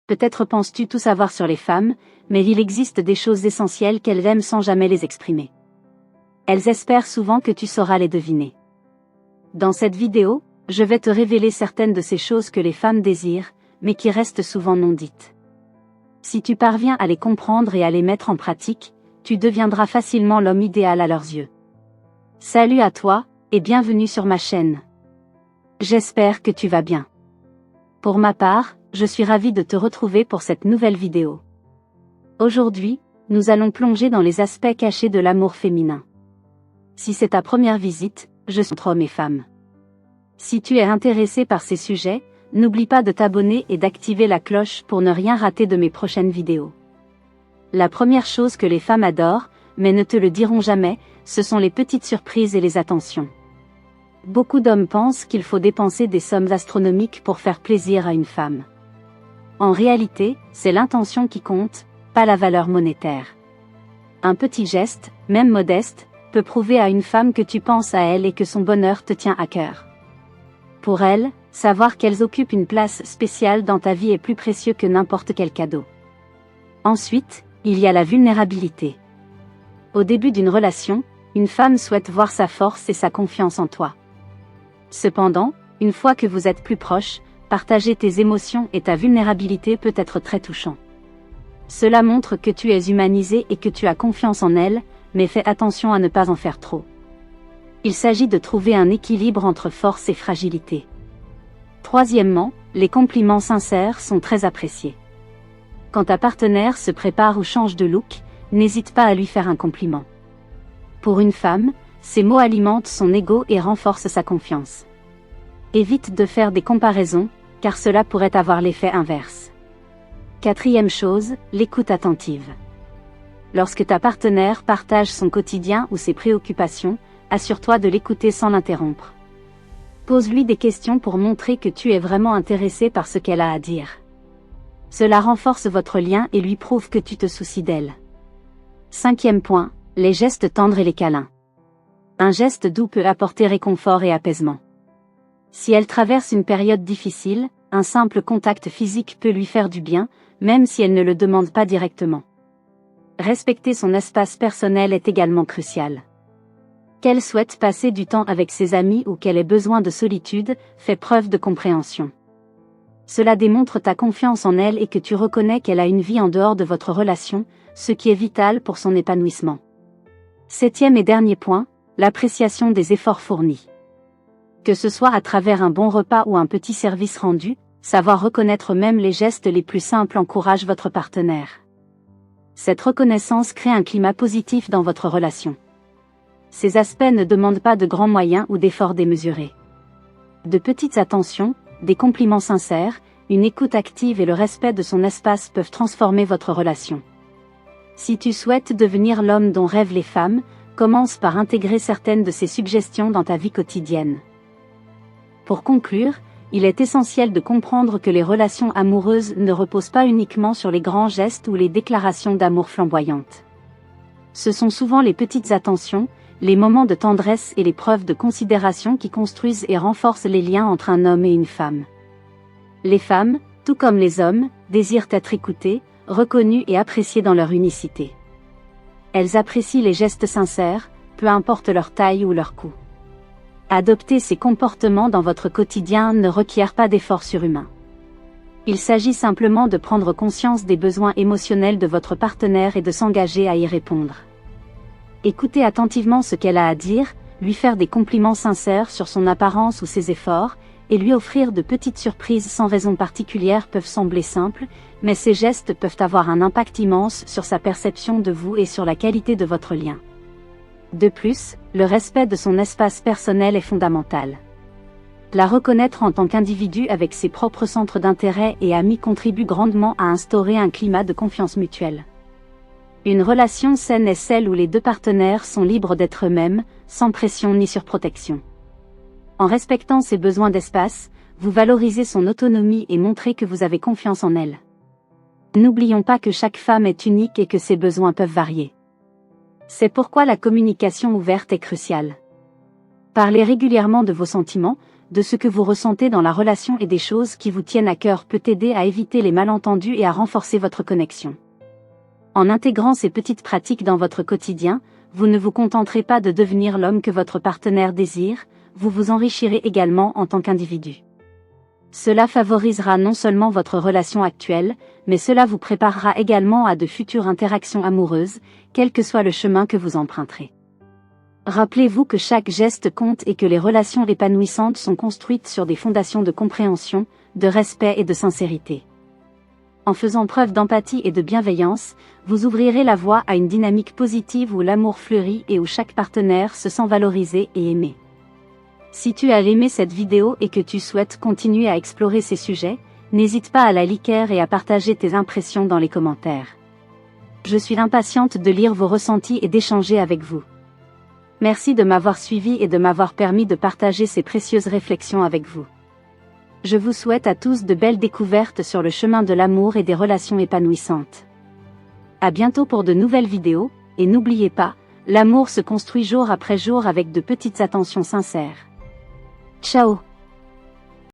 Peut-être penses-tu tout savoir sur les femmes, mais il existe des choses essentielles qu'elles aiment sans jamais les exprimer. Elles espèrent souvent que tu sauras les deviner. Dans cette vidéo, je vais te révéler certaines de ces choses que les femmes désirent, mais qui restent souvent non dites. Si tu parviens à les comprendre et à les mettre en pratique, tu deviendras facilement l'homme idéal à leurs yeux. Salut à toi, et bienvenue sur ma chaîne. J'espère que tu vas bien. Pour ma part, je suis ravie de te retrouver pour cette nouvelle vidéo. Aujourd'hui, nous allons plonger dans les aspects cachés de l'amour féminin. Si c'est ta première visite, je suis entre hommes et femmes. Si tu es intéressé par ces sujets, n'oublie pas de t'abonner et d'activer la cloche pour ne rien rater de mes prochaines vidéos. La première chose que les femmes adorent, mais ne te le diront jamais, ce sont les petites surprises et les attentions. Beaucoup d'hommes pensent qu'il faut dépenser des sommes astronomiques pour faire plaisir à une femme. En réalité, c'est l'intention qui compte, pas la valeur monétaire. Un petit geste, même modeste, peut prouver à une femme que tu penses à elle et que son bonheur te tient à cœur. Pour elle, savoir qu'elles occupent une place spéciale dans ta vie est plus précieux que n'importe quel cadeau. Ensuite, il y a la vulnérabilité. Au début d'une relation, une femme souhaite voir sa force et sa confiance en toi. Cependant, une fois que vous êtes plus proches, partager tes émotions et ta vulnérabilité peut être très touchant. Cela montre que tu es humanisé et que tu as confiance en elle, mais fais attention à ne pas en faire trop. Il s'agit de trouver un équilibre entre force et fragilité. Troisièmement, les compliments sincères sont très appréciés. Quand ta partenaire se prépare ou change de look, n'hésite pas à lui faire un compliment. Pour une femme, ces mots alimentent son ego et renforcent sa confiance. Évite de faire des comparaisons, car cela pourrait avoir l'effet inverse. Quatrième chose, l'écoute attentive. Lorsque ta partenaire partage son quotidien ou ses préoccupations, assure-toi de l'écouter sans l'interrompre. Pose-lui des questions pour montrer que tu es vraiment intéressé par ce qu'elle a à dire. Cela renforce votre lien et lui prouve que tu te soucies d'elle. Cinquième point, les gestes tendres et les câlins. Un geste doux peut apporter réconfort et apaisement. Si elle traverse une période difficile, un simple contact physique peut lui faire du bien, même si elle ne le demande pas directement. Respecter son espace personnel est également crucial. Qu'elle souhaite passer du temps avec ses amis ou qu'elle ait besoin de solitude, fais preuve de compréhension. Cela démontre ta confiance en elle et que tu reconnais qu'elle a une vie en dehors de votre relation, ce qui est vital pour son épanouissement. Septième et dernier point, l'appréciation des efforts fournis. Que ce soit à travers un bon repas ou un petit service rendu, savoir reconnaître même les gestes les plus simples encourage votre partenaire. Cette reconnaissance crée un climat positif dans votre relation. Ces aspects ne demandent pas de grands moyens ou d'efforts démesurés. De petites attentions, des compliments sincères, une écoute active et le respect de son espace peuvent transformer votre relation. Si tu souhaites devenir l'homme dont rêvent les femmes, commence par intégrer certaines de ces suggestions dans ta vie quotidienne. Pour conclure, il est essentiel de comprendre que les relations amoureuses ne reposent pas uniquement sur les grands gestes ou les déclarations d'amour flamboyantes. Ce sont souvent les petites attentions, les moments de tendresse et les preuves de considération qui construisent et renforcent les liens entre un homme et une femme. Les femmes, tout comme les hommes, désirent être écoutées, reconnues et appréciées dans leur unicité. Elles apprécient les gestes sincères, peu importe leur taille ou leur coût. Adopter ces comportements dans votre quotidien ne requiert pas d'efforts surhumains. Il s'agit simplement de prendre conscience des besoins émotionnels de votre partenaire et de s'engager à y répondre. Écoutez attentivement ce qu'elle a à dire, lui faire des compliments sincères sur son apparence ou ses efforts, et lui offrir de petites surprises sans raison particulière peuvent sembler simples, mais ces gestes peuvent avoir un impact immense sur sa perception de vous et sur la qualité de votre lien. De plus, le respect de son espace personnel est fondamental. La reconnaître en tant qu'individu avec ses propres centres d'intérêt et amis contribue grandement à instaurer un climat de confiance mutuelle. Une relation saine est celle où les deux partenaires sont libres d'être eux-mêmes, sans pression ni surprotection. En respectant ses besoins d'espace, vous valorisez son autonomie et montrez que vous avez confiance en elle. N'oublions pas que chaque femme est unique et que ses besoins peuvent varier. C'est pourquoi la communication ouverte est cruciale. Parlez régulièrement de vos sentiments, de ce que vous ressentez dans la relation et des choses qui vous tiennent à cœur peut aider à éviter les malentendus et à renforcer votre connexion. En intégrant ces petites pratiques dans votre quotidien, vous ne vous contenterez pas de devenir l'homme que votre partenaire désire, vous vous enrichirez également en tant qu'individu. Cela favorisera non seulement votre relation actuelle, mais cela vous préparera également à de futures interactions amoureuses, quel que soit le chemin que vous emprunterez. Rappelez-vous que chaque geste compte et que les relations épanouissantes sont construites sur des fondations de compréhension, de respect et de sincérité. En faisant preuve d'empathie et de bienveillance, vous ouvrirez la voie à une dynamique positive où l'amour fleurit et où chaque partenaire se sent valorisé et aimé. Si tu as aimé cette vidéo et que tu souhaites continuer à explorer ces sujets, n'hésite pas à la liker et à partager tes impressions dans les commentaires. Je suis impatiente de lire vos ressentis et d'échanger avec vous. Merci de m'avoir suivi et de m'avoir permis de partager ces précieuses réflexions avec vous. Je vous souhaite à tous de belles découvertes sur le chemin de l'amour et des relations épanouissantes. À bientôt pour de nouvelles vidéos, et n'oubliez pas, l'amour se construit jour après jour avec de petites attentions sincères. Ciao!